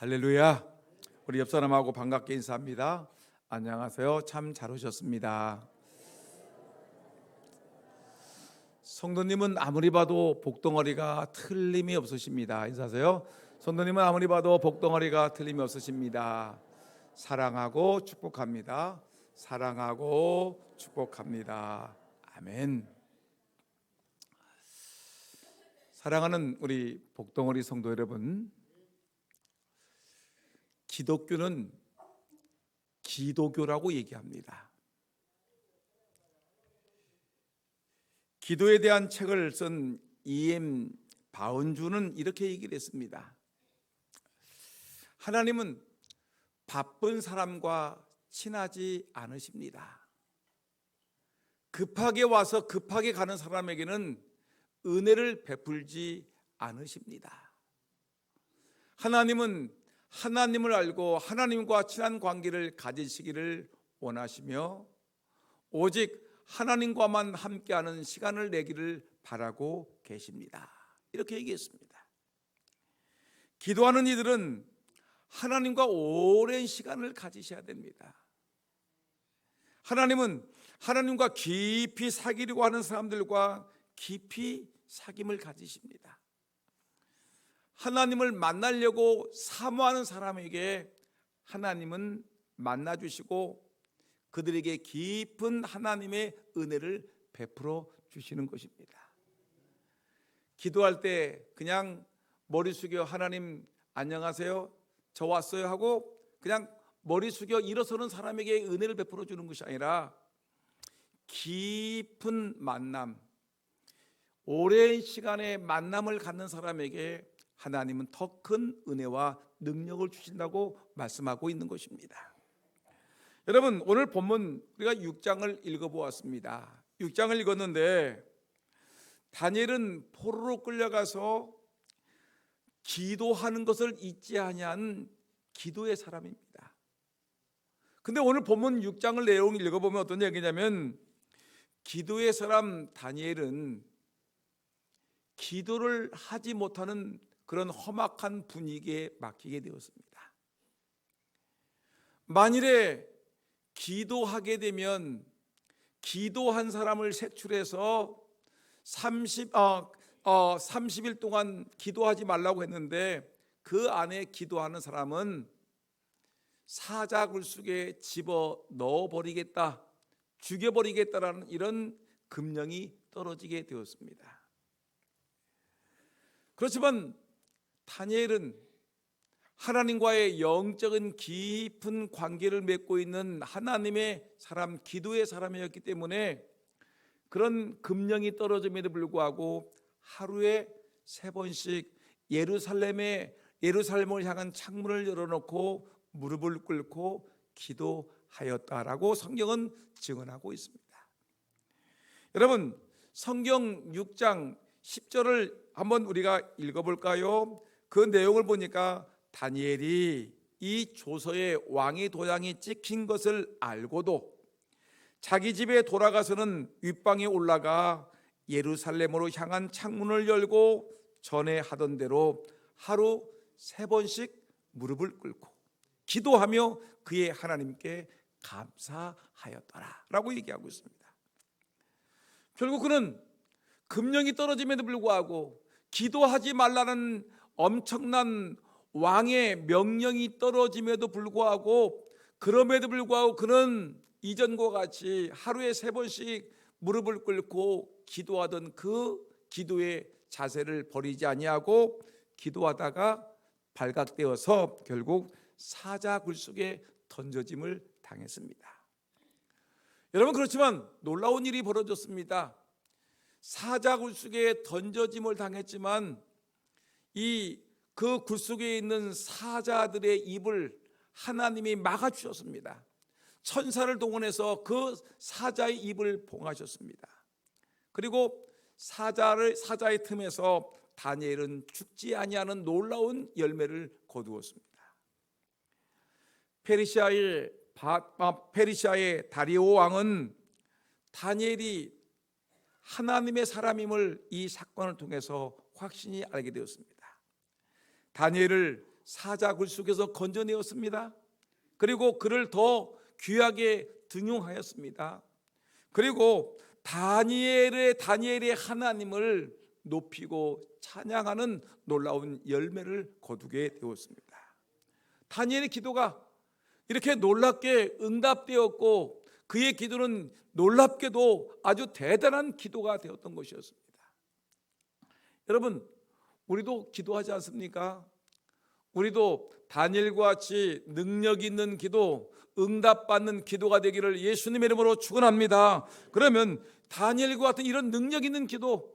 할렐루야. 우리 옆 사람하고 반갑게 인사합니다. 안녕하세요. 참 잘 오셨습니다. 성도님은 아무리 봐도 복덩어리가 틀림이 없으십니다. 인사하세요. 성도님은 아무리 봐도 복덩어리가 틀림이 없으십니다. 사랑하고 축복합니다. 사랑하고 축복합니다. 아멘. 사랑하는 우리 복덩어리 성도 여러분, 기독교는 기도교라고 얘기합니다. 기도에 대한 책을 쓴 E.M. 바운주는 이렇게 얘기를 했습니다. 하나님은 바쁜 사람과 친하지 않으십니다. 급하게 와서 급하게 가는 사람에게는 은혜를 베풀지 않으십니다. 하나님은 하나님을 알고 하나님과 친한 관계를 가지시기를 원하시며 오직 하나님과만 함께하는 시간을 내기를 바라고 계십니다. 이렇게 얘기했습니다. 기도하는 이들은 하나님과 오랜 시간을 가지셔야 됩니다. 하나님은 하나님과 깊이 사귀려고 하는 사람들과 깊이 사귐을 가지십니다. 하나님을 만나려고 사모하는 사람에게 하나님은 만나주시고 그들에게 깊은 하나님의 은혜를 베풀어 주시는 것입니다. 기도할 때 그냥 머리 숙여 하나님 안녕하세요 저 왔어요 하고 그냥 머리 숙여 일어서는 사람에게 은혜를 베풀어 주는 것이 아니라 깊은 만남, 오랜 시간의 만남을 갖는 사람에게 하나님은 더 큰 은혜와 능력을 주신다고 말씀하고 있는 것입니다. 여러분, 오늘 본문 우리가 6장을 읽어보았습니다. 6장을 읽었는데 다니엘은 포로로 끌려가서 기도하는 것을 잊지 아니한 기도의 사람입니다. 근데 오늘 본문 6장을 내용을 읽어보면 어떤 얘기냐면 기도의 사람 다니엘은 기도를 하지 못하는 그런 험악한 분위기에 막히게 되었습니다. 만일에 기도하게 되면 기도한 사람을 색출해서 30일 동안 기도하지 말라고 했는데 그 안에 기도하는 사람은 사자굴속에 집어 넣어버리겠다, 죽여버리겠다라는 이런 금령이 떨어지게 되었습니다. 그렇지만 다니엘은 하나님과의 영적인 깊은 관계를 맺고 있는 하나님의 사람, 기도의 사람이었기 때문에 그런 금령이 떨어짐에도 불구하고 하루에 3번씩 예루살렘을 향한 창문을 열어놓고 무릎을 꿇고 기도하였다라고 성경은 증언하고 있습니다. 여러분, 성경 6장 10절을 한번 우리가 읽어볼까요? 그 내용을 보니까 다니엘이 이 조서에 왕의 도장이 찍힌 것을 알고도 자기 집에 돌아가서는 윗방에 올라가 예루살렘으로 향한 창문을 열고 전에 하던 대로 하루 3번씩 무릎을 꿇고 기도하며 그의 하나님께 감사하였더라 라고 얘기하고 있습니다. 결국 그는 금령이 떨어짐에도 불구하고 기도하지 말라는 엄청난 왕의 명령이 떨어짐에도 불구하고 그럼에도 불구하고 그는 이전과 같이 하루에 3번씩 무릎을 꿇고 기도하던 그 기도의 자세를 버리지 아니하고 기도하다가 발각되어서 결국 사자굴속에 던져짐을 당했습니다. 여러분, 그렇지만 놀라운 일이 벌어졌습니다. 사자굴속에 던져짐을 당했지만 그 굴속에 있는 사자들의 입을 하나님이 막아주셨습니다. 천사를 동원해서 그 사자의 입을 봉하셨습니다. 그리고 사자의 틈에서 다니엘은 죽지 아니하는 놀라운 열매를 거두었습니다. 페르시아의 다리오 왕은 다니엘이 하나님의 사람임을 이 사건을 통해서 확신이 알게 되었습니다. 다니엘을 사자굴 속에서 건져내었습니다. 그리고 그를 더 귀하게 등용하였습니다. 그리고 다니엘의 하나님을 높이고 찬양하는 놀라운 열매를 거두게 되었습니다. 다니엘의 기도가 이렇게 놀랍게 응답되었고 그의 기도는 놀랍게도 아주 대단한 기도가 되었던 것이었습니다. 여러분, 우리도 기도하지 않습니까? 우리도 다니엘과 같이 능력 있는 기도, 응답받는 기도가 되기를 예수님의 이름으로 축원합니다. 그러면 다니엘과 같은 이런 능력 있는 기도,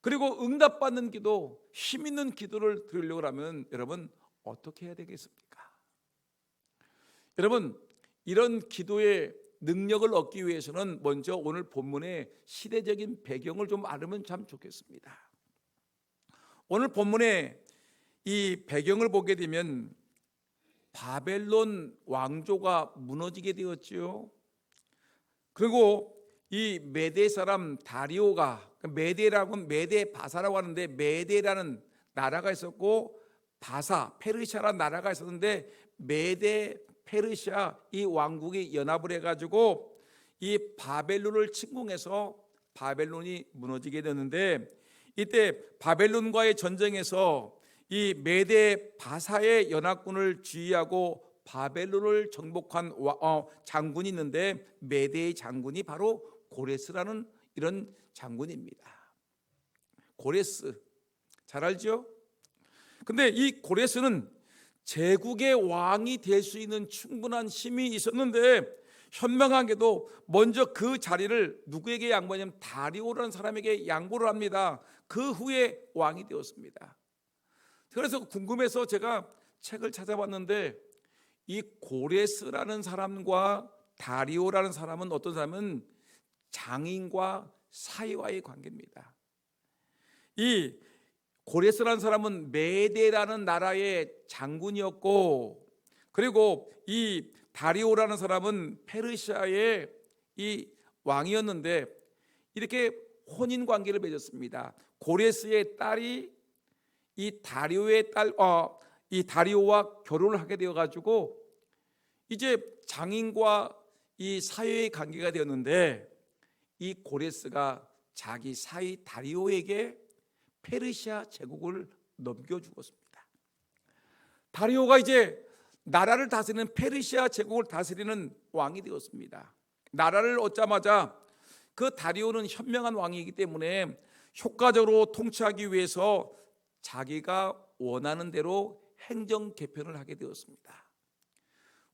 그리고 응답받는 기도, 힘 있는 기도를 드리려고 하면 여러분 어떻게 해야 되겠습니까? 여러분, 이런 기도의 능력을 얻기 위해서는 먼저 오늘 본문의 시대적인 배경을 좀 알으면 참 좋겠습니다. 오늘 본문의 이 배경을 보게 되면 바벨론 왕조가 무너지게 되었지요. 그리고 이 메대 사람 다리오가, 메대라고 메대 바사라고 하는데, 메대라는 나라가 있었고 바사 페르시아라는 나라가 있었는데, 메대 페르시아 이 왕국이 연합을 해가지고 이 바벨론을 침공해서 바벨론이 무너지게 되는데, 이때 바벨론과의 전쟁에서 이 메대 바사의 연합군을 지휘하고 바벨론을 정복한 장군이 있는데, 메대의 장군이 바로 고레스라는 이런 장군입니다. 고레스 잘 알죠? 근데 이 고레스는 제국의 왕이 될 수 있는 충분한 힘이 있었는데, 현명하게도 먼저 그 자리를 누구에게 양보하냐면 다리오라는 사람에게 양보를 합니다. 그 후에 왕이 되었습니다. 그래서 궁금해서 제가 책을 찾아봤는데, 이 고레스라는 사람과 다리오라는 사람은 어떤 사람은 장인과 사이와의 관계입니다. 이 고레스라는 사람은 메대라는 나라의 장군이었고, 그리고 이 다리오라는 사람은 페르시아의 이 왕이었는데, 이렇게 혼인 관계를 맺었습니다. 고레스의 딸이 이 다리오의 이 다리오와 결혼을 하게 되어 가지고 이제 장인과 이 사이의 관계가 되었는데, 이 고레스가 자기 사이 다리오에게 페르시아 제국을 넘겨주었습니다. 다리오가 이제 나라를 다스리는, 페르시아 제국을 다스리는 왕이 되었습니다. 나라를 얻자마자 그 다리오는 현명한 왕이기 때문에 효과적으로 통치하기 위해서 자기가 원하는 대로 행정 개편을 하게 되었습니다.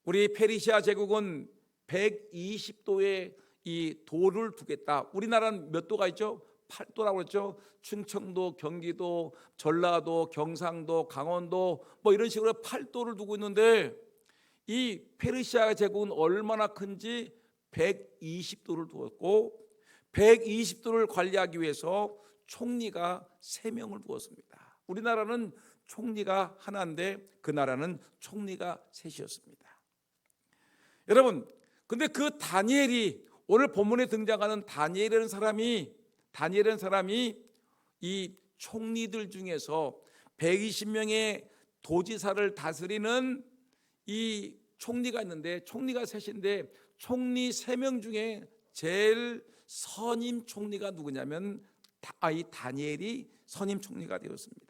우리 페르시아 제국은 120도의 이 도를 두겠다. 우리나라는 몇 도가 있죠? 8도라고 그랬죠. 충청도, 경기도, 전라도, 경상도, 강원도 뭐 이런 식으로 8도를 두고 있는데, 이 페르시아 제국은 얼마나 큰지 120도를 두었고, 120도를 관리하기 위해서 총리가 3명을 두었습니다. 우리나라는 총리가 하나인데 그 나라는 총리가 셋이었습니다. 여러분, 근데 그 다니엘이, 오늘 본문에 등장하는 다니엘이라는 사람이 이 총리들 중에서 120명의 도지사를 다스리는 이 총리가 있는데, 총리가 셋인데 총리 3명 중에 제일 선임 총리가 누구냐면 이 다니엘이 선임 총리가 되었습니다.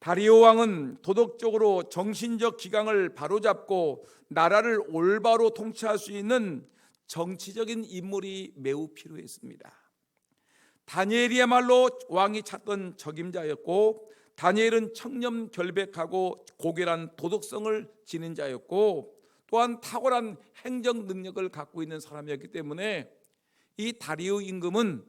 다리오 왕은 도덕적으로 정신적 기강을 바로잡고 나라를 올바로 통치할 수 있는 정치적인 인물이 매우 필요했습니다. 다니엘이야말로 왕이 찾던 적임자였고, 다니엘은 청렴결백하고 고결한 도덕성을 지닌 자였고, 또한 탁월한 행정 능력을 갖고 있는 사람이었기 때문에 이 다리오 임금은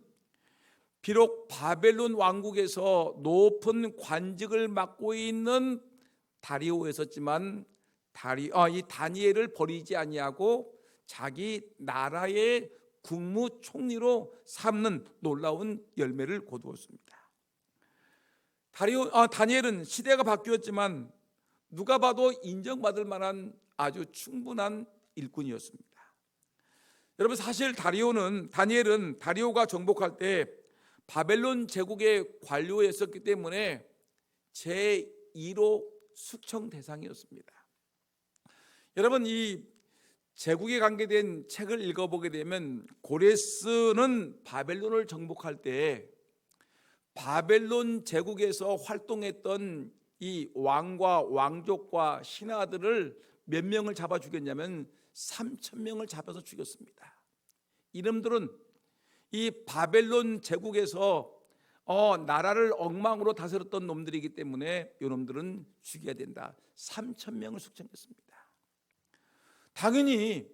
비록 바벨론 왕국에서 높은 관직을 맡고 있는 다리오였었지만 이 다니엘을 버리지 아니하고 자기 나라의 국무총리로 삼는 놀라운 열매를 거두었습니다. 다니엘은 시대가 바뀌었지만 누가 봐도 인정받을 만한 아주 충분한 일꾼이었습니다. 여러분, 사실 다니엘은 다리오가 정복할 때 바벨론 제국의 관료였었기 때문에 제2로 숙청 대상이었습니다. 여러분, 이 제국에 관계된 책을 읽어보게 되면 고레스는 바벨론을 정복할 때 바벨론 제국에서 활동했던 이 왕과 왕족과 신하들을 몇 명을 잡아 죽였냐면 3,000명을 잡아서 죽였습니다. 이놈들은 이 바벨론 제국에서 나라를 엉망으로 다스렸던 놈들이기 때문에 이놈들은 죽여야 된다. 3,000명을 숙청했습니다. 당연히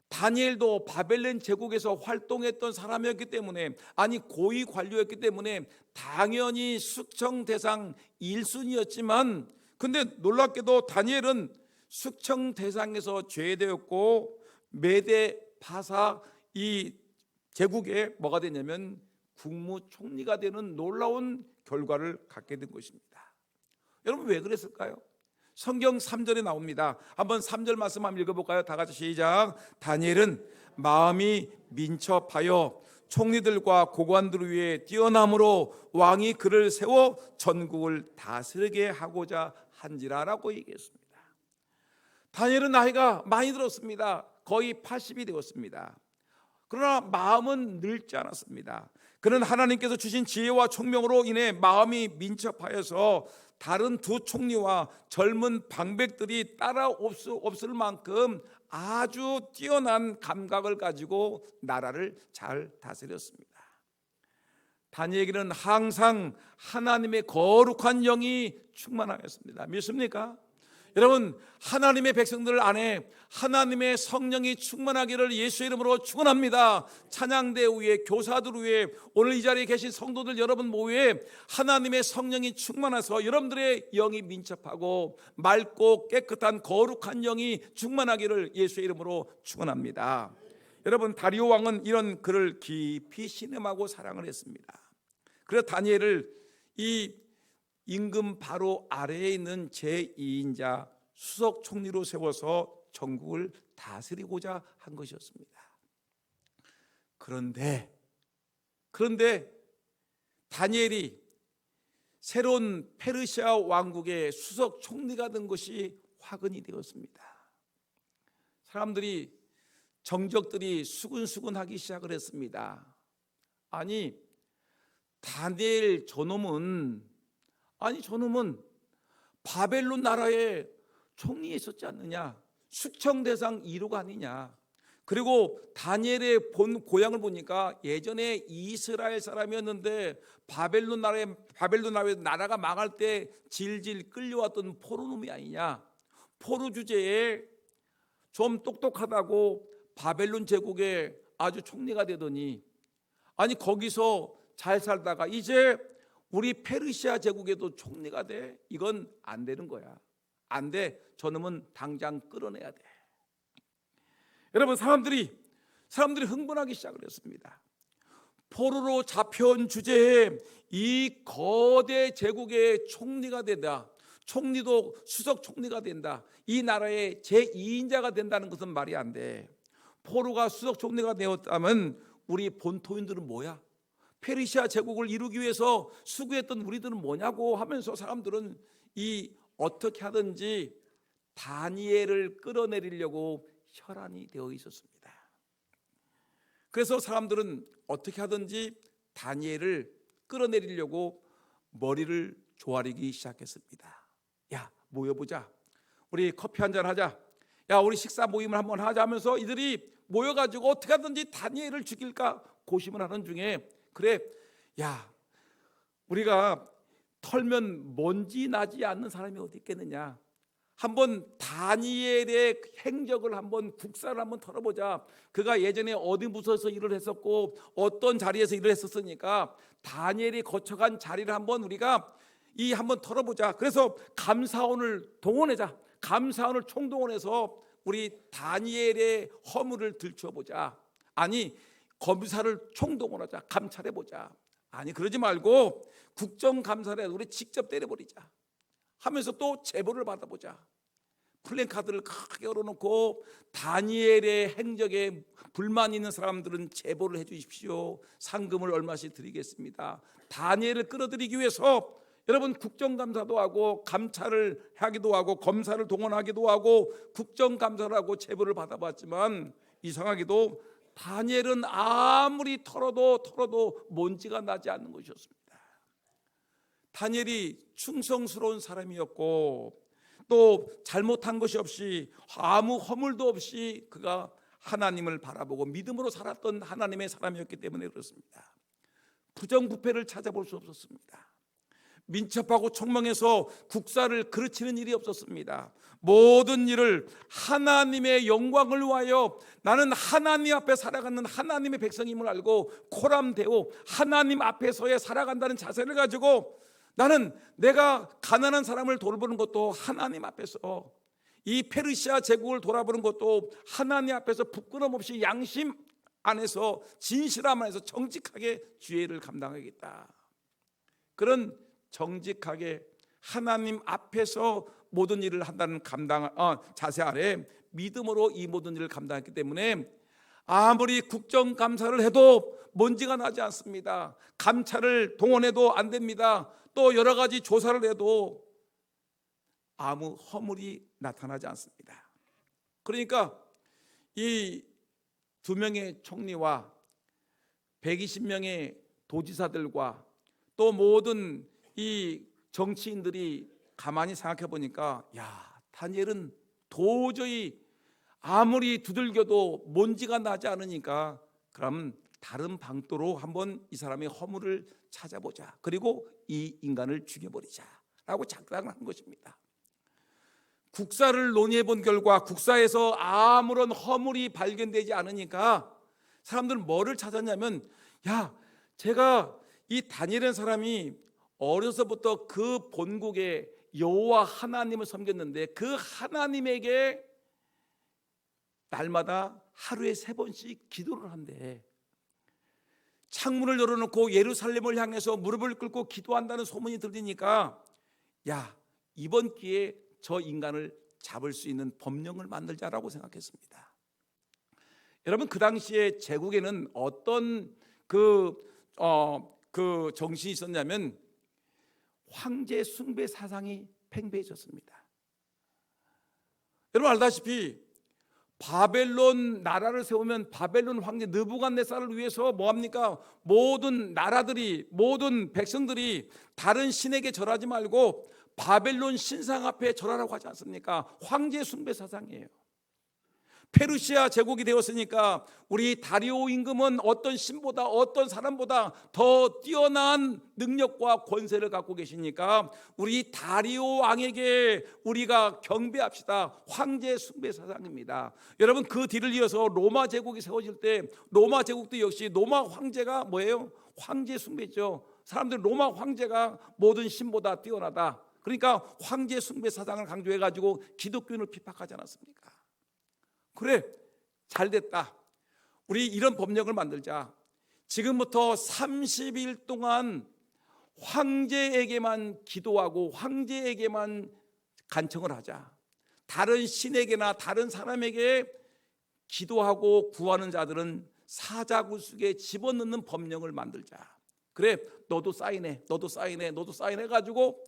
다니엘도 바벨론 제국에서 활동했던 사람이었기 때문에, 아니 고위 관료였기 때문에 당연히 숙청 대상 1순위였지만, 근데 놀랍게도 다니엘은 숙청 대상에서 제외되었고 메대 바사 이 제국에 뭐가 되냐면 국무총리가 되는 놀라운 결과를 갖게 된 것입니다. 여러분, 왜 그랬을까요? 성경 3절에 나옵니다. 한번 3절 말씀 한번 읽어볼까요? 다 같이 시작. 다니엘은 마음이 민첩하여 총리들과 고관들 위에 뛰어남으로 왕이 그를 세워 전국을 다스리게 하고자 한지라라고 얘기했습니다. 다니엘은 나이가 많이 들었습니다. 거의 80이 되었습니다. 그러나 마음은 늙지 않았습니다. 그는 하나님께서 주신 지혜와 총명으로 인해 마음이 민첩하여서 다른 두 총리와 젊은 방백들이 따라 없을 만큼 아주 뛰어난 감각을 가지고 나라를 잘 다스렸습니다. 다니엘에게는 항상 하나님의 거룩한 영이 충만하였습니다. 믿습니까? 여러분, 하나님의 백성들 안에 하나님의 성령이 충만하기를 예수의 이름으로 축원합니다. 찬양대 위에, 교사들 위에, 오늘 이 자리에 계신 성도들 여러분 모두에 하나님의 성령이 충만해서 여러분들의 영이 민첩하고 맑고 깨끗한 거룩한 영이 충만하기를 예수의 이름으로 축원합니다. 여러분, 다리오 왕은 이런 그를 깊이 신음하고 사랑을 했습니다. 그래서 다니엘을 이 임금 바로 아래에 있는 제2인자 수석 총리로 세워서 전국을 다스리고자 한 것이었습니다. 그런데 다니엘이 새로운 페르시아 왕국의 수석 총리가 된 것이 화근이 되었습니다. 사람들이, 정적들이 수근수근하기 시작을 했습니다. 아니, 다니엘 저놈은 바벨론 나라의 총리에 있었지 않느냐, 숙청 대상 1호가 아니냐. 그리고 다니엘의 본 고향을 보니까 예전에 이스라엘 사람이었는데 바벨론 나라에 나라가 망할 때 질질 끌려왔던 포로놈이 아니냐. 포로 주제에 좀 똑똑하다고 바벨론 제국의 아주 총리가 되더니, 아니 거기서 잘 살다가 이제 우리 페르시아 제국에도 총리가 돼? 이건 안 되는 거야. 안 돼. 저놈은 당장 끌어내야 돼. 여러분, 사람들이 흥분하기 시작을 했습니다. 포로로 잡혀온 주제에 이 거대 제국의 총리가 된다. 총리도 수석 총리가 된다. 이 나라의 제2인자가 된다는 것은 말이 안 돼. 포로가 수석 총리가 되었다면 우리 본토인들은 뭐야? 페르시아 제국을 이루기 위해서 수고했던 우리들은 뭐냐고 하면서 사람들은 이 어떻게 하든지 다니엘을 끌어내리려고 혈안이 되어 있었습니다. 그래서 사람들은 어떻게 하든지 다니엘을 끌어내리려고 머리를 조아리기 시작했습니다. 야, 모여보자. 우리 커피 한잔 하자. 야, 우리 식사 모임을 한번 하자 하면서 이들이 모여가지고 어떻게 하든지 다니엘을 죽일까 고심을 하는 중에, 그래, 야, 우리가 털면 먼지 나지 않는 사람이 어디 있겠느냐. 한번 다니엘의 행적을 한번 국사를 한번 털어보자. 그가 예전에 어디 부서에서 일을 했었고 어떤 자리에서 일을 했었으니까 다니엘이 거쳐간 자리를 한번 우리가 한번 털어보자. 그래서 감사원을 동원하자. 감사원을 총동원해서 우리 다니엘의 허물을 들춰보자. 아니, 검사를 총동원하자. 감찰해보자. 아니, 그러지 말고 국정감사를 해서 우리 직접 때려버리자 하면서 또 제보를 받아보자. 플랜카드를 크게 열어놓고 다니엘의 행적에 불만 있는 사람들은 제보를 해 주십시오. 상금을 얼마씩 드리겠습니다. 다니엘을 끌어들이기 위해서 여러분 국정감사도 하고 감찰을 하기도 하고 검사를 동원하기도 하고 국정감사를 하고 제보를 받아봤지만 이상하게도 다니엘은 아무리 털어도 먼지가 나지 않는 것이었습니다. 다니엘이 충성스러운 사람이었고 또 잘못한 것이 없이 아무 허물도 없이 그가 하나님을 바라보고 믿음으로 살았던 하나님의 사람이었기 때문에 그렇습니다. 부정부패를 찾아볼 수 없었습니다. 민첩하고 총명해서 국사를 그르치는 일이 없었습니다. 모든 일을 하나님의 영광을 위하여 나는 하나님 앞에 살아가는 하나님의 백성임을 알고 코람되고 하나님 앞에서의 살아간다는 자세를 가지고 나는 내가 가난한 사람을 돌보는 것도 하나님 앞에서, 이 페르시아 제국을 돌아보는 것도 하나님 앞에서 부끄럼 없이 양심 안에서 진실함 안에서 정직하게 주의를 감당하겠다. 그런 정직하게 하나님 앞에서 모든 일을 한다는 자세 아래 믿음으로 이 모든 일을 감당했기 때문에 아무리 국정감사를 해도 먼지가 나지 않습니다. 감찰을 동원해도 안 됩니다. 또 여러 가지 조사를 해도 아무 허물이 나타나지 않습니다. 그러니까 이 2명의 총리와 120명의 도지사들과 또 모든 이 정치인들이 가만히 생각해 보니까 다니엘은 도저히 아무리 두들겨도 먼지가 나지 않으니까 그럼 다른 방도로 한번 이 사람의 허물을 찾아보자. 그리고 이 인간을 죽여버리자라고 작당을 한 것입니다. 국사를 논의해 본 결과 국사에서 아무런 허물이 발견되지 않으니까 사람들은 뭐를 찾았냐면 제가 이 다니엘이라는 사람이 어려서부터 그 본국의 여호와 하나님을 섬겼는데 그 하나님에게 날마다 하루에 3번씩 기도를 한대. 창문을 열어놓고 예루살렘을 향해서 무릎을 꿇고 기도한다는 소문이 들리니까 이번 기회에 저 인간을 잡을 수 있는 법령을 만들자라고 생각했습니다. 여러분 그 당시에 제국에는 어떤 그 정신이 있었냐면 황제 숭배 사상이 팽배해졌습니다. 여러분 알다시피 바벨론 나라를 세우면 바벨론 황제 느부갓네살을 위해서 뭐합니까? 모든 나라들이, 모든 백성들이 다른 신에게 절하지 말고 바벨론 신상 앞에 절하라고 하지 않습니까? 황제 숭배 사상이에요. 페르시아 제국이 되었으니까 우리 다리오 임금은 어떤 신보다 어떤 사람보다 더 뛰어난 능력과 권세를 갖고 계시니까 우리 다리오 왕에게 우리가 경배합시다. 황제 숭배 사상입니다. 여러분 그 뒤를 이어서 로마 제국이 세워질 때 로마 제국도 역시 로마 황제가 뭐예요? 황제 숭배죠. 사람들 로마 황제가 모든 신보다 뛰어나다. 그러니까 황제 숭배 사상을 강조해가지고 기독교인을 핍박하지 않았습니까? 그래, 잘됐다. 우리 이런 법령을 만들자. 지금부터 30일 동안 황제에게만 기도하고 황제에게만 간청을 하자. 다른 신에게나 다른 사람에게 기도하고 구하는 자들은 사자굴 속에 집어넣는 법령을 만들자. 그래, 너도 사인해, 너도 사인해, 너도 사인해 가지고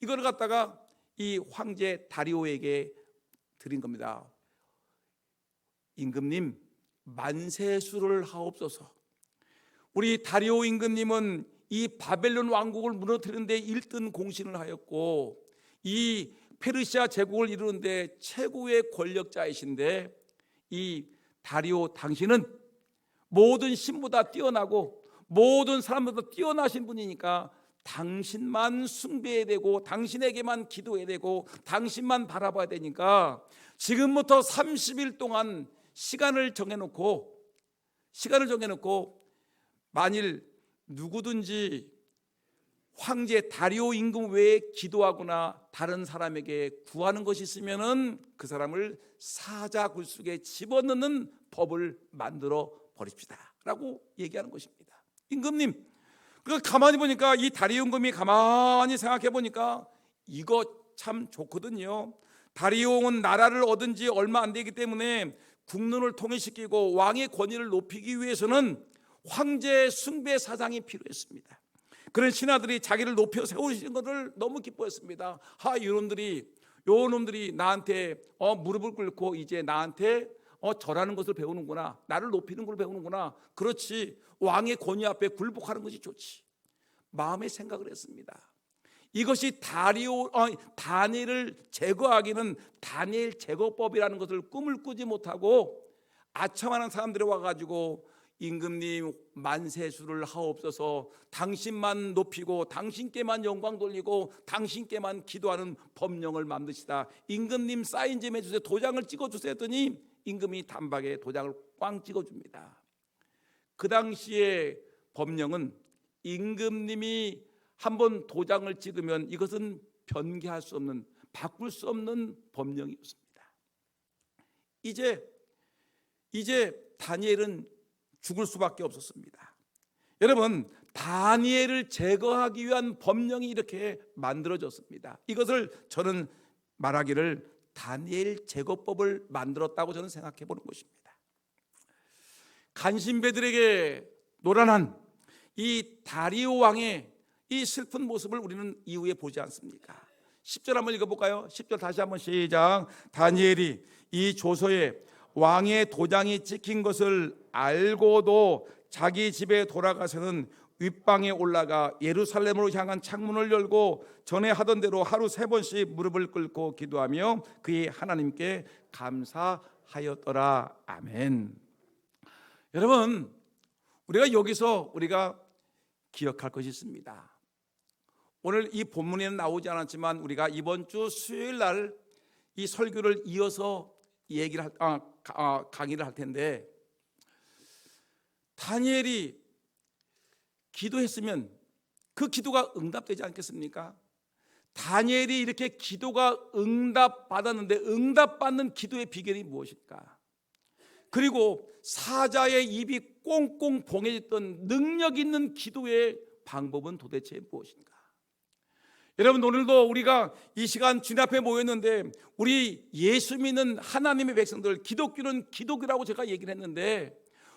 이걸 갖다가 이 황제 다리오에게 드린 겁니다. 임금님, 만세수를 하옵소서. 우리 다리오 임금님은 이 바벨론 왕국을 무너뜨리는데 1등 공신을 하였고 이 페르시아 제국을 이루는데 최고의 권력자이신데 이 다리오 당신은 모든 신보다 뛰어나고 모든 사람보다 뛰어나신 분이니까 당신만 숭배해야 되고 당신에게만 기도해야 되고 당신만 바라봐야 되니까 지금부터 30일 동안 시간을 정해놓고 만일 누구든지 황제 다리오 임금 외에 기도하거나 다른 사람에게 구하는 것이 있으면은 그 사람을 사자굴 속에 집어넣는 법을 만들어 버립시다라고 얘기하는 것입니다. 임금님, 가만히 보니까 이 다리오 임금이 가만히 생각해 보니까 이거 참 좋거든요. 다리오는 나라를 얻은 지 얼마 안 되기 때문에 국론을 통일시키고 왕의 권위를 높이기 위해서는 황제 숭배 사상이 필요했습니다. 그런 신하들이 자기를 높여 세우시는 것을 너무 기뻐했습니다. 요놈들이 나한테 무릎을 꿇고 이제 나한테 절하는 것을 배우는구나, 나를 높이는 걸 배우는구나. 그렇지, 왕의 권위 앞에 굴복하는 것이 좋지. 마음의 생각을 했습니다. 이것이 다니엘을 제거하기는 다니엘 제거법이라는 것을 꿈을 꾸지 못하고 아첨하는 사람들이 와가지고 임금님 만세수를 하옵소서, 당신만 높이고 당신께만 영광 돌리고 당신께만 기도하는 법령을 만드시다, 임금님 사인 좀 해주세요, 도장을 찍어주세요 했더니 임금이 단박에 도장을 꽝 찍어줍니다. 그 당시에 법령은 임금님이 한번 도장을 찍으면 이것은 변개할 수 없는, 바꿀 수 없는 법령이었습니다. 이제 다니엘은 죽을 수밖에 없었습니다. 여러분, 다니엘을 제거하기 위한 법령이 이렇게 만들어졌습니다. 이것을 저는 말하기를 다니엘 제거법을 만들었다고 저는 생각해 보는 것입니다. 간신배들에게 노란한 이 다리오 왕의 이 슬픈 모습을 우리는 이후에 보지 않습니까? 10절 한번 읽어볼까요? 10절 다시 한번 시작. 다니엘이 이 조서에 왕의 도장이 찍힌 것을 알고도 자기 집에 돌아가서는 윗방에 올라가 예루살렘으로 향한 창문을 열고 전에 하던 대로 하루 3번씩 무릎을 꿇고 기도하며 그의 하나님께 감사하였더라. 아멘. 여러분, 우리가 여기서 기억할 것이 있습니다. 오늘 이 본문에는 나오지 않았지만 우리가 이번 주 수요일 날 이 설교를 이어서 강의를 할 텐데, 다니엘이 기도했으면 그 기도가 응답되지 않겠습니까? 다니엘이 이렇게 기도가 응답받았는데 응답받는 기도의 비결이 무엇일까? 그리고 사자의 입이 꽁꽁 봉해졌던 능력 있는 기도의 방법은 도대체 무엇인가? 여러분, 오늘도 우리가 이 시간 주님 앞에 모였는데 우리 예수 믿는 하나님의 백성들, 기독교는 기독이라고 제가 얘기를 했는데,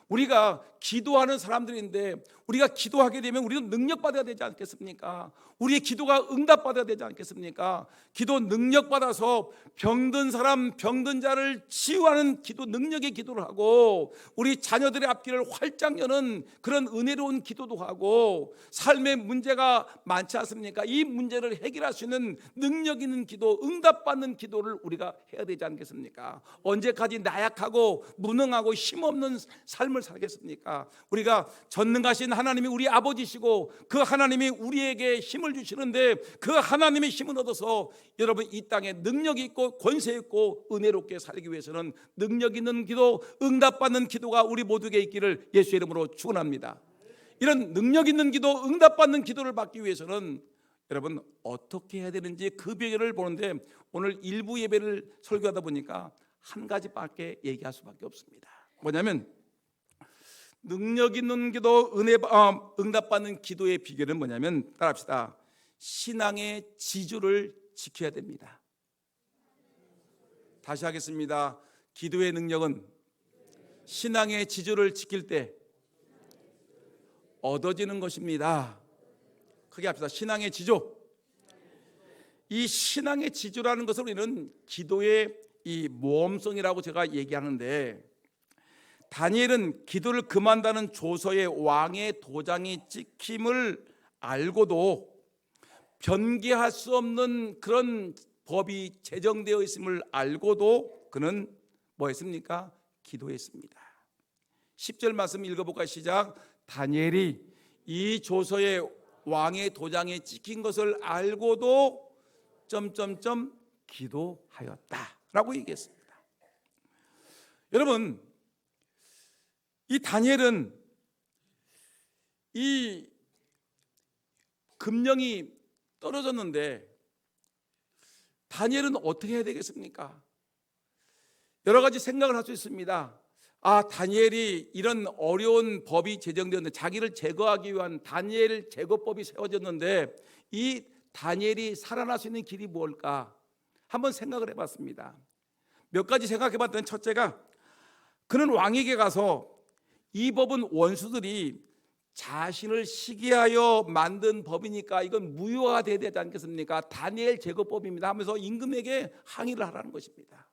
우리가 기도하는 사람들인데 우리가 기도하게 되면 우리도 능력받아야 되지 않겠습니까? 우리의 기도가 응답받아야 되지 않겠습니까? 기도 능력받아서 병든 사람, 병든 자를 치유하는 기도 능력의 기도를 하고, 우리 자녀들의 앞길을 활짝 여는 그런 은혜로운 기도도 하고, 삶의 문제가 많지 않습니까? 이 문제를 해결할 수 있는 능력 있는 기도, 응답받는 기도를 우리가 해야 되지 않겠습니까? 언제까지 나약하고 무능하고 힘없는 삶을 살겠습니까? 우리가 전능하신 하나님이 우리 아버지시고 그 하나님이 우리에게 힘을 주시는데, 그 하나님의 힘을 얻어서 여러분 이 땅에 능력 있고 권세 있고 은혜롭게 살기 위해서는 능력 있는 기도, 응답받는 기도가 우리 모두에게 있기를 예수의 이름으로 축원합니다. 이런 능력 있는 기도, 응답받는 기도를 받기 위해서는 여러분 어떻게 해야 되는지 그 비결을 보는데, 오늘 일부 예배를 설교하다 보니까 한 가지밖에 얘기할 수밖에 없습니다. 뭐냐면, 능력 있는 기도, 응답받는 기도의 비결은 뭐냐면, 따라합시다. 신앙의 지주를 지켜야 됩니다. 다시 하겠습니다. 기도의 능력은 신앙의 지주를 지킬 때 얻어지는 것입니다. 크게 합시다. 신앙의 지주. 이 신앙의 지주라는 것을 우리는 기도의 이 모험성이라고 제가 얘기하는데, 다니엘은 기도를 금한다는 조서에 왕의 도장이 찍힘을 알고도 변개할 수 없는 그런 법이 제정되어 있음을 알고도 그는 뭐 했습니까? 기도했습니다. 10절 말씀 읽어볼까요? 시작. 다니엘이 이 조서에 왕의 도장에 찍힌 것을 알고도 기도하였다 라고 얘기했습니다. 여러분, 이 다니엘은 이 금령이 떨어졌는데 다니엘은 어떻게 해야 되겠습니까? 여러 가지 생각을 할 수 있습니다. 다니엘이 이런 어려운 법이 제정되었는데, 자기를 제거하기 위한 다니엘 제거법이 세워졌는데 이 다니엘이 살아날 수 있는 길이 뭘까? 한번 생각을 해봤습니다. 몇 가지 생각해봤더니, 첫째가 그는 왕에게 가서 이 법은 원수들이 자신을 시기하여 만든 법이니까 이건 무효가 돼야 되지 않겠습니까? 다니엘 제거법입니다 하면서 임금에게 항의를 하라는 것입니다.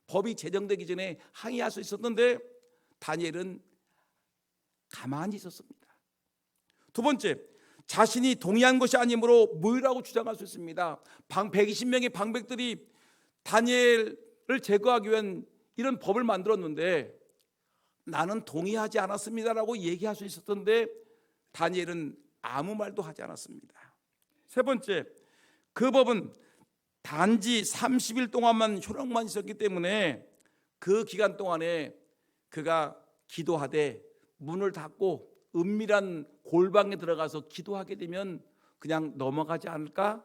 법이 제정되기 전에 항의할 수 있었는데 다니엘은 가만히 있었습니다. 두 번째, 자신이 동의한 것이 아니므로 무효라고 주장할 수 있습니다. 120명의 방백들이 다니엘을 제거하기 위한 이런 법을 만들었는데 나는 동의하지 않았습니다라고 얘기할 수 있었던데 다니엘은 아무 말도 하지 않았습니다. 세 번째, 그 법은 단지 30일 동안만 효력만 있었기 때문에 그 기간 동안에 그가 기도하되 문을 닫고 은밀한 골방에 들어가서 기도하게 되면 그냥 넘어가지 않을까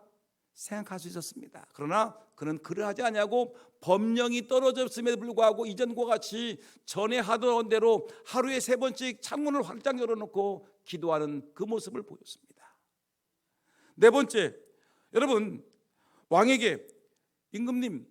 생각할 수 있었습니다. 그러나 그는 그러하지 아니하고 법령이 떨어졌음에도 불구하고 이전과 같이 전에 하던 대로 하루에 3번씩 창문을 활짝 열어놓고 기도하는 그 모습을 보였습니다. 네 번째, 여러분, 왕에게 임금님,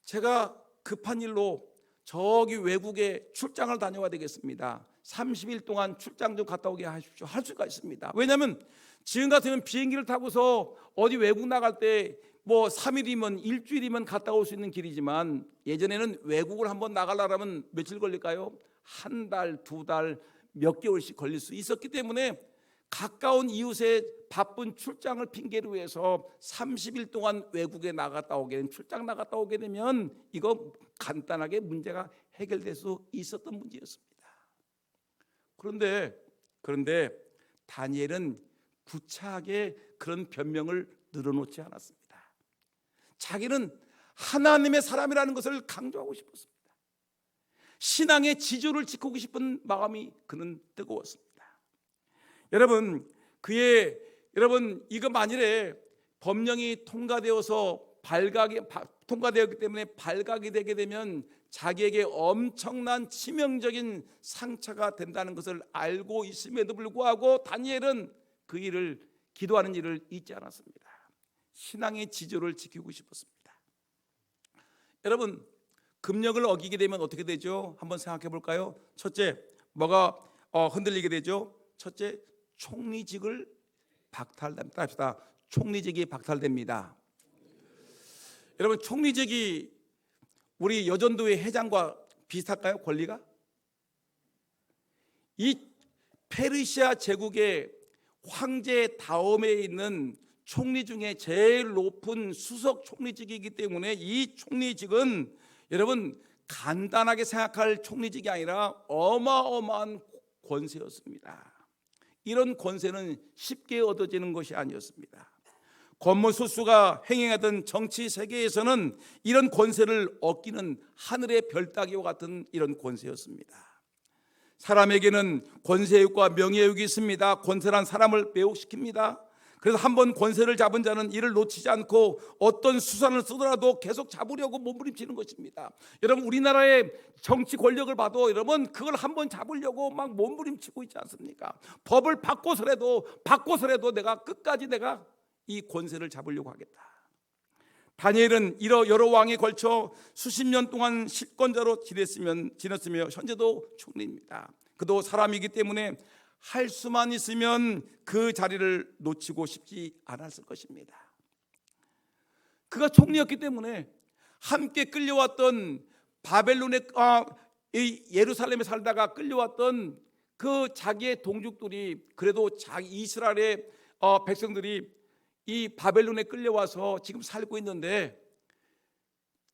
제가 급한 일로 저기 외국에 출장을 다녀와야 되겠습니다. 30일 동안 출장 좀 갔다 오게 하십시오. 할 수가 있습니다. 왜냐하면 지금 같으면 비행기를 타고서 어디 외국 나갈 때 뭐 3일이면 일주일이면 갔다 올 수 있는 길이지만 예전에는 외국을 한번 나가려면 며칠 걸릴까요? 한 달, 2달, 몇 개월씩 걸릴 수 있었기 때문에 가까운 이웃의 바쁜 출장을 핑계로 해서 30일 동안 외국에 나갔다 오게 되면, 출장 나갔다 오게 되면 이거 간단하게 문제가 해결될 수 있었던 문제였습니다. 그런데 다니엘은 구차하게 그런 변명을 늘어놓지 않았습니다. 자기는 하나님의 사람이라는 것을 강조하고 싶었습니다. 신앙의 지조를 지키고 싶은 마음이 그는 뜨거웠습니다. 여러분, 이거 만일에 법령이 통과되었기 때문에 발각이 되게 되면 자기에게 엄청난 치명적인 상처가 된다는 것을 알고 있음에도 불구하고 다니엘은 그 일을, 기도하는 일을 잊지 않았습니다. 신앙의 지조를 지키고 싶었습니다. 여러분, 금령을 어기게 되면 어떻게 되죠? 한번 생각해 볼까요? 첫째, 뭐가 흔들리게 되죠? 첫째, 총리직을 박탈됩니다. 합시다. 총리직이 박탈됩니다. 여러분, 총리직이 우리 여전도의 회장과 비슷할까요? 권리가? 이 페르시아 제국의 황제 다음에 있는 총리 중에 제일 높은 수석 총리직이기 때문에 이 총리직은 여러분 간단하게 생각할 총리직이 아니라 어마어마한 권세였습니다. 이런 권세는 쉽게 얻어지는 것이 아니었습니다. 권모술수가 행행하던 정치 세계에서는 이런 권세를 얻기는 하늘의 별 따기와 같은 이런 권세였습니다. 사람에게는 권세욕과 명예욕이 있습니다. 권세란 사람을 매혹시킵니다. 그래서 한번 권세를 잡은 자는 이를 놓치지 않고 어떤 수단을 쓰더라도 계속 잡으려고 몸부림치는 것입니다. 여러분, 우리나라의 정치 권력을 봐도 여러분 그걸 한번 잡으려고 막 몸부림치고 있지 않습니까? 법을 바꿔서라도 내가 끝까지 내가 이 권세를 잡으려고 하겠다. 다니엘은 여러 왕에 걸쳐 수십 년 동안 실권자로 지냈으며 현재도 총리입니다. 그도 사람이기 때문에 할 수만 있으면 그 자리를 놓치고 싶지 않았을 것입니다. 그가 총리였기 때문에 함께 끌려왔던 예루살렘에 살다가 끌려왔던 그 자기의 동족들이, 그래도 자기 이스라엘의 백성들이 이 바벨론에 끌려와서 지금 살고 있는데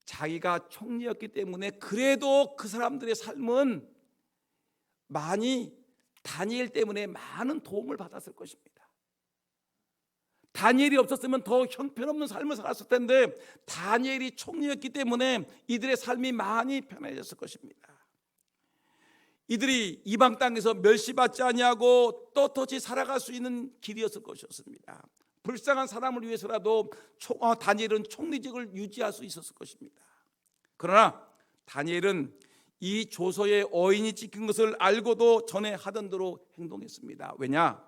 자기가 총리였기 때문에 그래도 그 사람들의 삶은 많이 다니엘 때문에 많은 도움을 받았을 것입니다. 다니엘이 없었으면 더 형편없는 삶을 살았을 텐데 다니엘이 총리였기 때문에 이들의 삶이 많이 편해졌을 것입니다. 이들이 이방 땅에서 멸시받지 아니하고 떳떳이 살아갈 수 있는 길이었을 것이었습니다. 불쌍한 사람을 위해서라도 다니엘은 총리직을 유지할 수 있었을 것입니다. 그러나 다니엘은 이 조서의 어인이 찍힌 것을 알고도 전에 하던 대로 행동했습니다. 왜냐?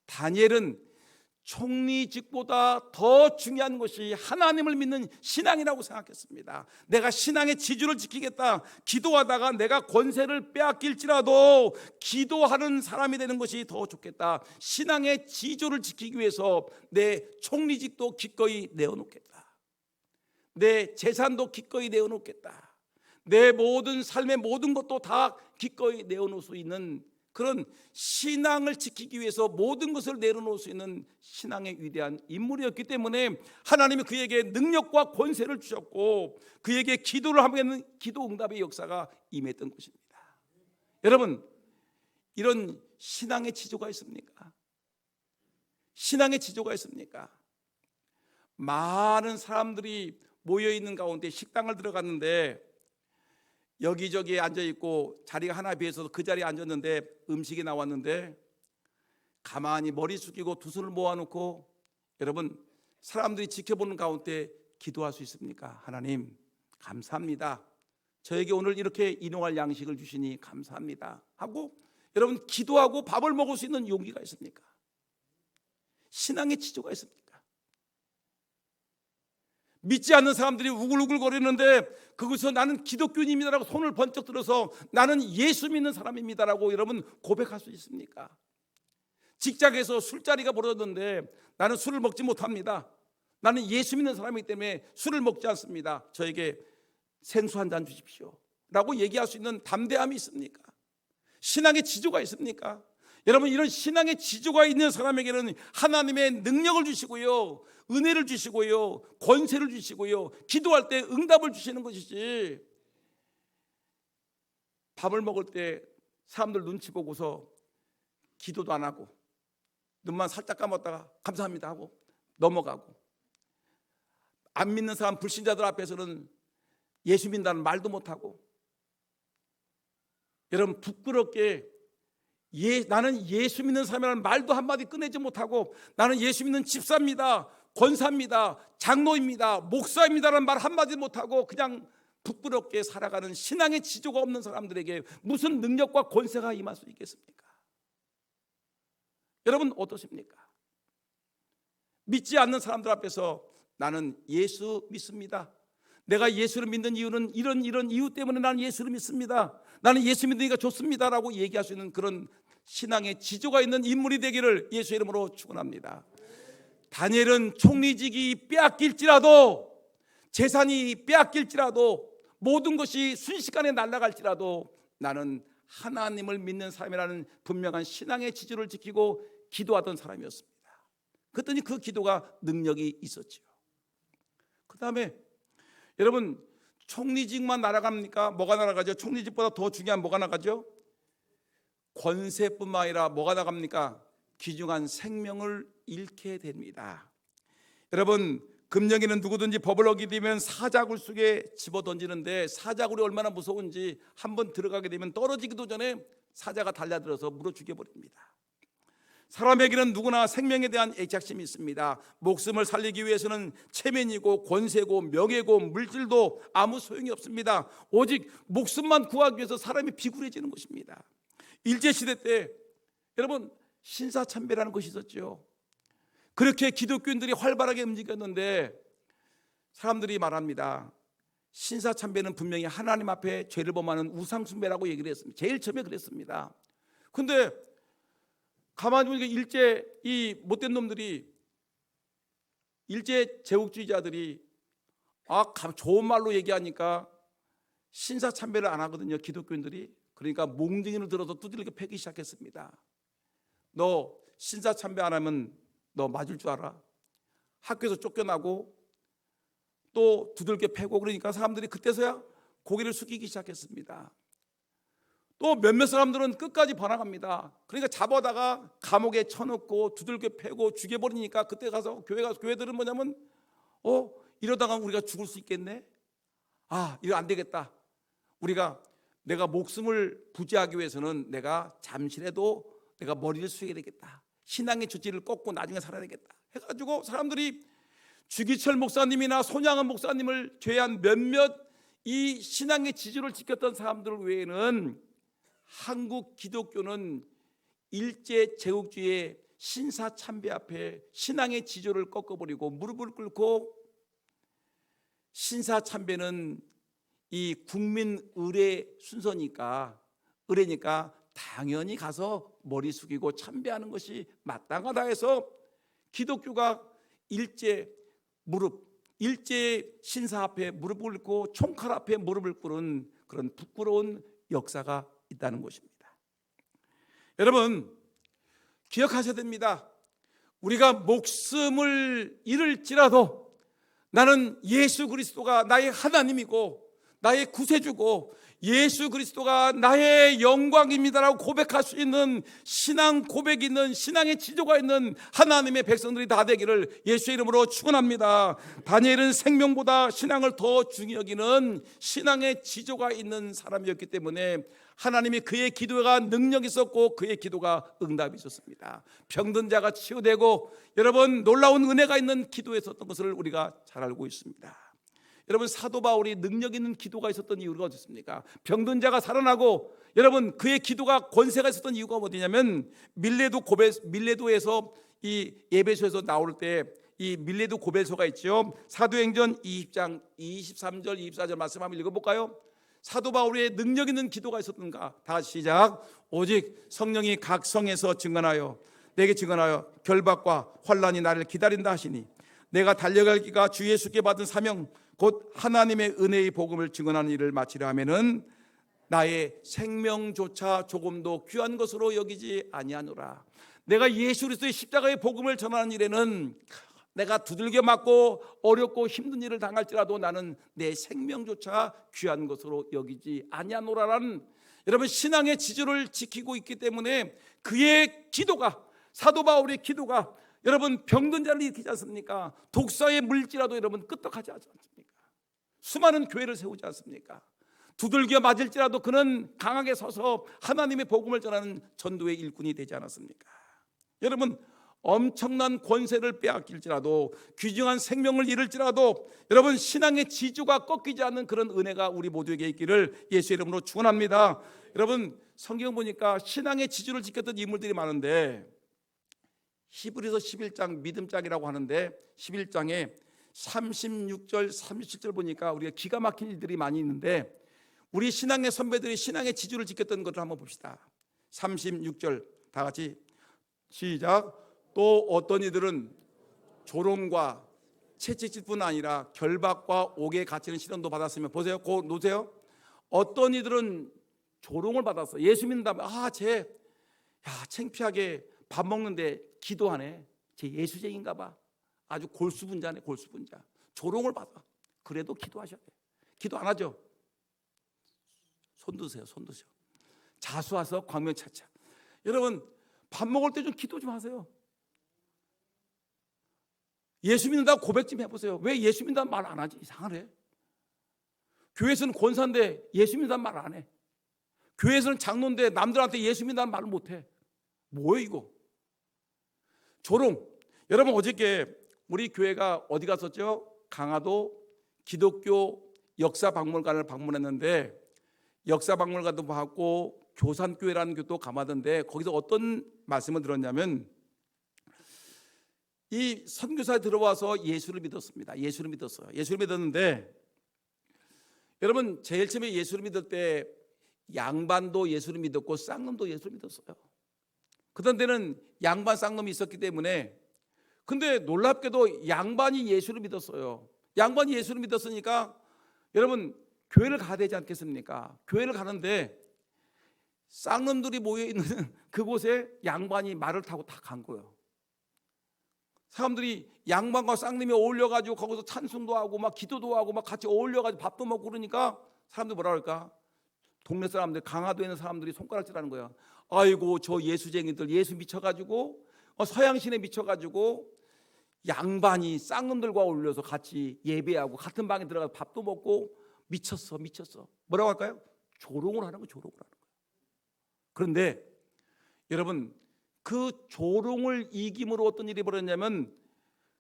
다니엘은 총리직보다 더 중요한 것이 하나님을 믿는 신앙이라고 생각했습니다. 내가 신앙의 지주를 지키겠다. 기도하다가 내가 권세를 빼앗길지라도 기도하는 사람이 되는 것이 더 좋겠다. 신앙의 지주를 지키기 위해서 내 총리직도 기꺼이 내어놓겠다. 내 재산도 기꺼이 내어놓겠다. 내 모든 삶의 모든 것도 다 기꺼이 내어놓을 수 있는 그런 신앙을 지키기 위해서 모든 것을 내려놓을 수 있는 신앙의 위대한 인물이었기 때문에 하나님이 그에게 능력과 권세를 주셨고 그에게 기도를 하면 기도 응답의 역사가 임했던 것입니다. 여러분, 이런 신앙의 지조가 있습니까? 신앙의 지조가 있습니까? 많은 사람들이 모여있는 가운데 식당을 들어갔는데 여기저기에 앉아있고 자리가 하나 비어서 그 자리에 앉았는데 음식이 나왔는데 가만히 머리 숙이고 두 손을 모아놓고 여러분 사람들이 지켜보는 가운데 기도할 수 있습니까? 하나님 감사합니다. 저에게 오늘 이렇게 인용할 양식을 주시니 감사합니다 하고 여러분 기도하고 밥을 먹을 수 있는 용기가 있습니까? 신앙의 지조가 있습니까? 믿지 않는 사람들이 우글우글거리는데 그것서 나는 기독교인입니다라고 손을 번쩍 들어서 나는 예수 믿는 사람입니다라고 여러분 고백할 수 있습니까? 직장에서 술자리가 벌어졌는데 나는 술을 먹지 못합니다. 나는 예수 믿는 사람이기 때문에 술을 먹지 않습니다. 저에게 생수 한 잔 주십시오 라고 얘기할 수 있는 담대함이 있습니까? 신앙의 지조가 있습니까? 여러분 이런 신앙의 지조가 있는 사람에게는 하나님의 능력을 주시고요, 은혜를 주시고요, 권세를 주시고요, 기도할 때 응답을 주시는 것이지 밥을 먹을 때 사람들 눈치 보고서 기도도 안 하고 눈만 살짝 감았다가 감사합니다 하고 넘어가고 안 믿는 사람 불신자들 앞에서는 예수 믿는다는 말도 못하고 여러분 부끄럽게 나는 예수 믿는 사람이라는 말도 한마디 꺼내지 못하고 나는 예수 믿는 집사입니다, 권사입니다, 장로입니다, 목사입니다라는 말 한마디 못하고 그냥 부끄럽게 살아가는 신앙의 지조가 없는 사람들에게 무슨 능력과 권세가 임할 수 있겠습니까? 여러분 어떠십니까? 믿지 않는 사람들 앞에서 나는 예수 믿습니다, 내가 예수를 믿는 이유는 이런 이유 때문에 나는 예수를 믿습니다, 나는 예수 믿으니까 좋습니다라고 얘기할 수 있는 그런 신앙의 지조가 있는 인물이 되기를 예수의 이름으로 축원합니다. 다니엘은 총리직이 빼앗길지라도 재산이 빼앗길지라도 모든 것이 순식간에 날아갈지라도 나는 하나님을 믿는 사람이라는 분명한 신앙의 지조를 지키고 기도하던 사람이었습니다. 그랬더니 그 기도가 능력이 있었죠. 그 다음에 여러분 총리직만 날아갑니까? 뭐가 날아가죠? 총리직보다 더 중요한 뭐가 나가죠? 권세뿐만 아니라 뭐가 나갑니까? 귀중한 생명을 잃게 됩니다. 여러분 금령에는 누구든지 법을 어기면 사자굴 속에 집어던지는데 사자굴이 얼마나 무서운지 한번 들어가게 되면 떨어지기도 전에 사자가 달려들어서 물어 죽여버립니다. 사람에게는 누구나 생명에 대한 애착심이 있습니다. 목숨을 살리기 위해서는 체면이고 권세고 명예고 물질도 아무 소용이 없습니다. 오직 목숨만 구하기 위해서 사람이 비굴해지는 것입니다. 일제시대 때 여러분 신사참배라는 것이 있었죠. 그렇게 기독교인들이 활발하게 움직였는데 사람들이 말합니다. 신사참배는 분명히 하나님 앞에 죄를 범하는 우상숭배라고 얘기를 했습니다. 제일 처음에 그랬습니다. 그런데 가만히 보니까 일제 이 못된 놈들이 일제 제국주의자들이 좋은 말로 얘기하니까 신사참배를 안 하거든요. 기독교인들이. 그러니까 몽둥이를 들어서 두들겨 패기 시작했습니다. 너 신사참배 안 하면 너 맞을 줄 알아? 학교에서 쫓겨나고 또 두들겨 패고 그러니까 사람들이 그때서야 고개를 숙이기 시작했습니다. 또 몇몇 사람들은 끝까지 번항합니다. 그러니까 잡아다가 감옥에 쳐넣고 두들겨 패고 죽여버리니까 그때 가서 교회들은 뭐냐면 이러다가 우리가 죽을 수 있겠네. 이거 안 되겠다. 내가 목숨을 부지하기 위해서는 내가 잠시라도 내가 머리를 숙여야 되겠다. 신앙의 조치를 꺾고 나중에 살아야 되겠다 해가지고 사람들이 주기철 목사님이나 손양은 목사님을 제외한 몇몇 이 신앙의 지주를 지켰던 사람들 외에는 한국 기독교는 일제 제국주의의 신사 참배 앞에 신앙의 지조를 꺾어버리고 무릎을 꿇고, 신사 참배는 이 국민 의례 순서니까, 의례니까 당연히 가서 머리 숙이고 참배하는 것이 마땅하다 해서 기독교가 일제 신사 앞에 무릎을 꿇고 총칼 앞에 무릎을 꿇은 그런 부끄러운 역사가 있다는 것입니다. 여러분, 기억하셔야 됩니다. 우리가 목숨을 잃을지라도 나는 예수 그리스도가 나의 하나님이고 나의 구세주고 예수 그리스도가 나의 영광입니다라고 고백할 수 있는 신앙 고백이 있는, 신앙의 지조가 있는 하나님의 백성들이 다 되기를 예수의 이름으로 축원합니다. 다니엘은 생명보다 신앙을 더 중히 여기는 신앙의 지조가 있는 사람이었기 때문에 하나님이 그의 기도가 능력이 있었고 그의 기도가 응답이 있었습니다. 병든 자가 치유되고, 여러분, 놀라운 은혜가 있는 기도에 있었던 것을 우리가 잘 알고 있습니다. 여러분, 사도 바울이 능력 있는 기도가 있었던 이유가 어떻습니까? 병든 자가 살아나고, 여러분, 그의 기도가 권세가 있었던 이유가 어디냐면, 밀레도에서 이 에베소에서 나올 때 이 밀레도 고벨소가 있죠. 사도행전 20장 23절 24절 말씀 한번 읽어볼까요? 사도 바울의 능력 있는 기도가 있었던가? 다 시작. 오직 성령이 각 성에서 증언하여 내게 증언하여 결박과 환난이 나를 기다린다 하시니, 내가 달려갈 기가 주 예수께 받은 사명 곧 하나님의 은혜의 복음을 증언하는 일을 마치려 하면은 나의 생명조차 조금도 귀한 것으로 여기지 아니하노라. 내가 예수 그리스도의 십자가의 복음을 전하는 일에는 내가 두들겨 맞고 어렵고 힘든 일을 당할지라도 나는 내 생명조차 귀한 것으로 여기지 아니하노라라는, 여러분, 신앙의 지조를 지키고 있기 때문에 그의 기도가, 사도 바울의 기도가, 여러분, 병든 자를 일으키지 않습니까? 독사에 물지라도 여러분 끄떡하지 않습니까? 수많은 교회를 세우지 않습니까? 두들겨 맞을지라도 그는 강하게 서서 하나님의 복음을 전하는 전도의 일꾼이 되지 않았습니까? 여러분, 엄청난 권세를 빼앗길지라도, 귀중한 생명을 잃을지라도, 여러분, 신앙의 지조가 꺾이지 않는 그런 은혜가 우리 모두에게 있기를 예수의 이름으로 축원합니다. 여러분, 성경 보니까 신앙의 지조를 지켰던 인물들이 많은데, 히브리서 11장 믿음장이라고 하는데 11장에 36절 37절 보니까 우리가 기가 막힌 일들이 많이 있는데, 우리 신앙의 선배들이 신앙의 지조를 지켰던 것을 한번 봅시다. 36절 다 같이 시작. 또 어떤 이들은 조롱과 채찍질뿐 아니라 결박과 옥에 갇히는 시련도 받았으며, 보세요, 곧 놓으세요. 어떤 이들은 조롱을 받았어. 예수 믿는다면 창피하게 밥 먹는데 기도하네, 쟤 예수쟁인가 봐, 아주 골수분자네, 골수분자. 조롱을 받아. 그래도 기도하셔야 돼. 기도 안 하죠? 손 드세요, 손 드세요. 자수하서 광명차차. 여러분, 밥 먹을 때 좀 기도 좀 하세요. 예수 믿는다고 고백 좀 해보세요. 왜 예수 믿는다는 말 안 하지? 이상하네. 교회에서는 권사인데 예수 믿는다는 말 안 해. 교회에서는 장로인데 남들한테 예수 믿는다는 말을 못 해. 뭐예요 이거? 조롱. 여러분, 어저께 우리 교회가 어디 갔었죠? 강화도 기독교 역사박물관을 방문했는데, 역사박물관도 봤고 교산교회라는 교도 가마던데, 거기서 어떤 말씀을 들었냐면, 이 선교사에 들어와서 예수를 믿었습니다. 예수를 믿었어요. 예수를 믿었는데, 여러분, 제일 처음에 예수를 믿을 때 양반도 예수를 믿었고 쌍놈도 예수를 믿었어요. 그던 때는 양반 쌍놈이 있었기 때문에. 근데 놀랍게도 양반이 예수를 믿었어요. 양반이 예수를 믿었으니까 여러분, 교회를 가야 되지 않겠습니까? 교회를 가는데 쌍놈들이 모여있는 그곳에 양반이 말을 타고 다 간 거예요. 사람들이 양반과 쌍놈이 어울려가지고 거기서 찬송도 하고 막 기도도 하고 막 같이 어울려가지고 밥도 먹고 그러니까 사람들이 뭐라 그럴까? 동네 사람들, 강화도에 있는 사람들이 손가락질하는 거야. 아이고, 저 예수쟁이들, 예수 미쳐가지고 서양신에 미쳐가지고 양반이 쌍놈들과 어울려서 같이 예배하고 같은 방에 들어가서 밥도 먹고 미쳤어. 뭐라고 할까요? 조롱을 하는 거, 조롱을 하는 거예요. 그런데 여러분, 그 조롱을 이김으로 어떤 일이 벌어졌냐면,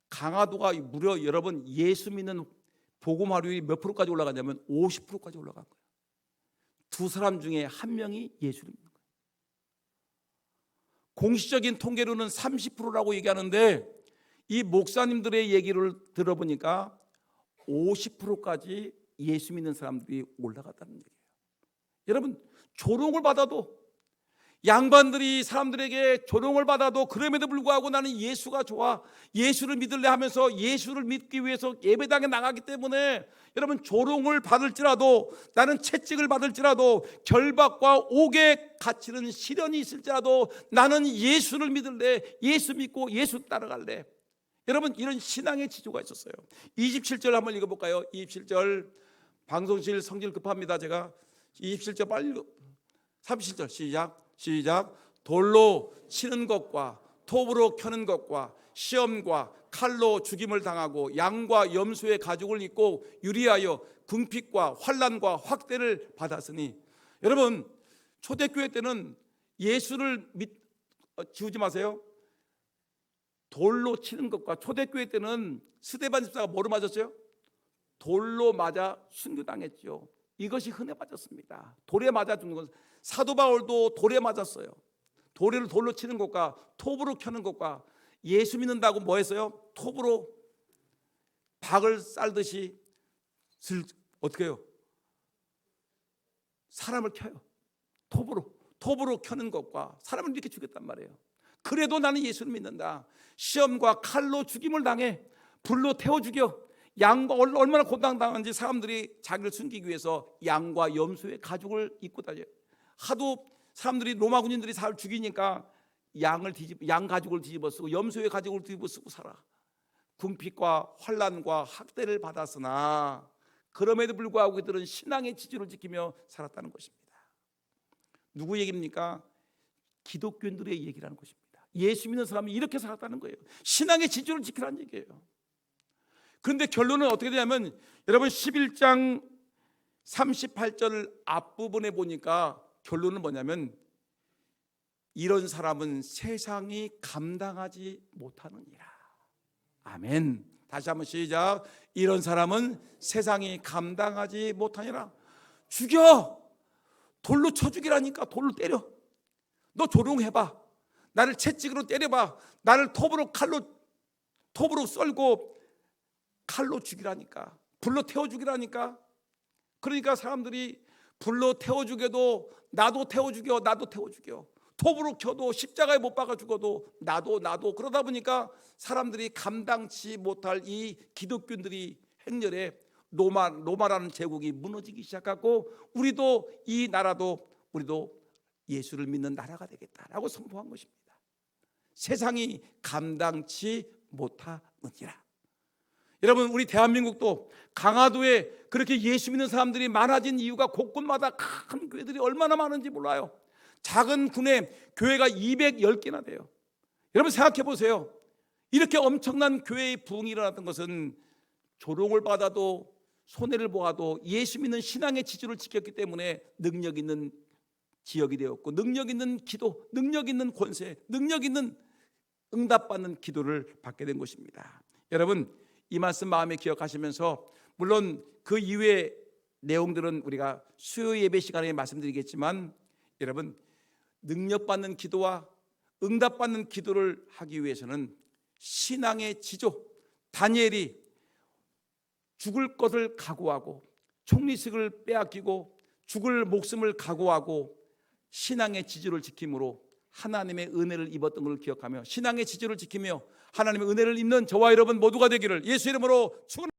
강화도가 무려 여러분 예수 믿는 복음화율이 몇 프로까지 올라가냐면 50%까지 올라간 거예요. 두 사람 중에 한 명이 예수를 믿는 거예요. 공식적인 통계로는 30%라고 얘기하는데 이 목사님들의 얘기를 들어보니까 50%까지 예수 믿는 사람들이 올라갔다는 얘기예요. 여러분, 조롱을 받아도, 양반들이 사람들에게 조롱을 받아도 그럼에도 불구하고 나는 예수가 좋아, 예수를 믿을래 하면서 예수를 믿기 위해서 예배당에 나가기 때문에 여러분, 조롱을 받을지라도, 나는 채찍을 받을지라도, 결박과 옥에 갇히는 시련이 있을지라도 나는 예수를 믿을래, 예수 믿고 예수 따라갈래. 여러분, 이런 신앙의 지조가 있었어요. 27절 한번 읽어볼까요? 27절, 방송실 성질 급합니다. 제가 27절 빨리 37절 시작. 돌로 치는 것과 톱으로 켜는 것과 시험과 칼로 죽임을 당하고 양과 염소의 가죽을 입고 유리하여 궁핍과 환난과 확대를 받았으니. 여러분, 초대교회 때는 예수를 지우지 마세요. 돌로 치는 것과, 초대교회 때는 스데반 집사가 뭐로 맞았어요? 돌로 맞아 순교당했죠. 이것이 흔해 맞았습니다. 돌에 맞아 죽는 것. 사도 바울도 돌에 맞았어요. 돌로 치는 것과 톱으로 켜는 것과, 예수 믿는다고 뭐 했어요? 톱으로 박을 쌀듯이 어떻게 해요? 사람을 켜요. 톱으로 켜는 것과, 사람을 이렇게 죽였단 말이에요. 그래도 나는 예수를 믿는다. 시험과 칼로 죽임을 당해, 불로 태워 죽여, 양과 얼마나 고난당하는지 사람들이 자기를 숨기기 위해서 양과 염소의 가죽을 입고 다녀요. 하도 사람들이, 로마 군인들이 사람을 죽이니까 양 가죽을 뒤집어 쓰고 염소의 가죽을 뒤집어 쓰고 살아. 궁핍과 환난과 학대를 받았으나 그럼에도 불구하고 그들은 신앙의 지지를 지키며 살았다는 것입니다. 누구 얘기입니까? 기독교인들의 얘기라는 것입니다. 예수 믿는 사람이 이렇게 살았다는 거예요. 신앙의 지지를 지키라는 얘기예요. 그런데 결론은 어떻게 되냐면, 여러분 11장 38절 앞부분에 보니까 결론은 뭐냐면, 이런 사람은 세상이 감당하지 못하느니라. 아멘. 다시 한번 시작. 이런 사람은 세상이 감당하지 못하니라. 죽여. 돌로 쳐 죽이라니까. 돌로 때려. 너 조롱해봐. 나를 채찍으로 때려봐. 나를 톱으로 썰고 칼로 죽이라니까. 불로 태워 죽이라니까. 그러니까 사람들이 불로 태워 죽여도 나도 태워 죽여, 나도 태워 죽여. 톱으로 켜도 십자가에 못 박아 죽어도 나도. 그러다 보니까 사람들이 감당치 못할 이 기독교인들이 행렬에 로마라는 제국이 무너지기 시작하고, 이 나라도 우리도 예수를 믿는 나라가 되겠다라고 선포한 것입니다. 세상이 감당치 못하느니라. 여러분, 우리 대한민국도 강화도에 그렇게 예수 믿는 사람들이 많아진 이유가 곳곳마다 큰 교회들이 얼마나 많은지 몰라요. 작은 군에 교회가 210개나 돼요. 여러분 생각해 보세요. 이렇게 엄청난 교회의 부흥이 일어났던 것은 조롱을 받아도 손해를 보아도 예수 믿는 신앙의 지주를 지켰기 때문에 능력 있는 지역이 되었고, 능력 있는 기도, 능력 있는 권세, 능력 있는 응답받는 기도를 받게 된 것입니다. 여러분, 이 말씀 마음에 기억하시면서, 물론 그 이후의 내용들은 우리가 수요 예배 시간에 말씀드리겠지만, 여러분, 능력받는 기도와 응답받는 기도를 하기 위해서는 신앙의 지조, 다니엘이 죽을 것을 각오하고 총리직을 빼앗기고 죽을 목숨을 각오하고 신앙의 지조를 지킴으로 하나님의 은혜를 입었던 것을 기억하며, 신앙의 지조를 지키며 하나님의 은혜를 입는 저와 여러분 모두가 되기를 예수 이름으로 축원합니다.